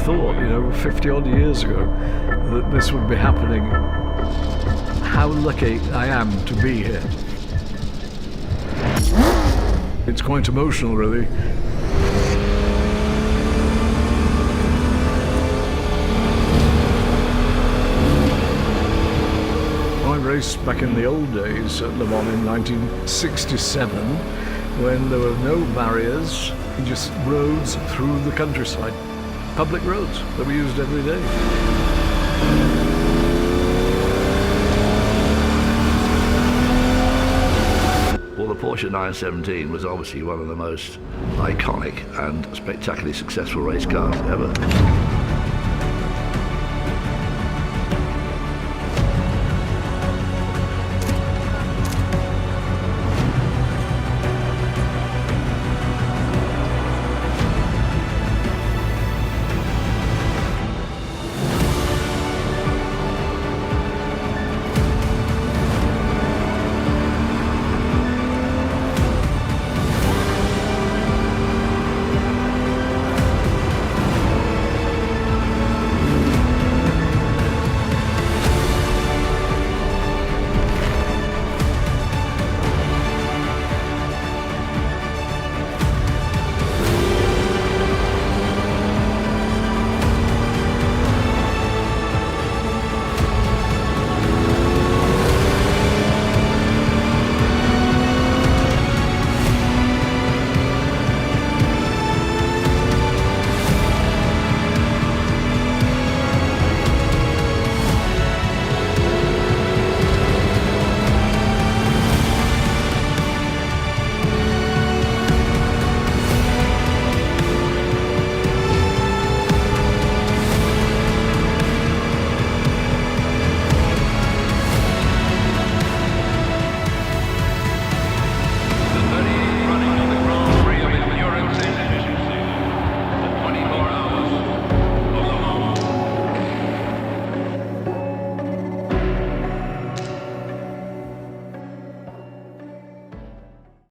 thought, 50 odd years ago, that this would be happening. How lucky I am to be here. It's quite emotional, really. I raced back in the old days at Le Mans in 1967, when there were no barriers, just roads through the countryside. Public roads that we used every day. Well, the Porsche 917 was obviously one of the most iconic and spectacularly successful race cars ever.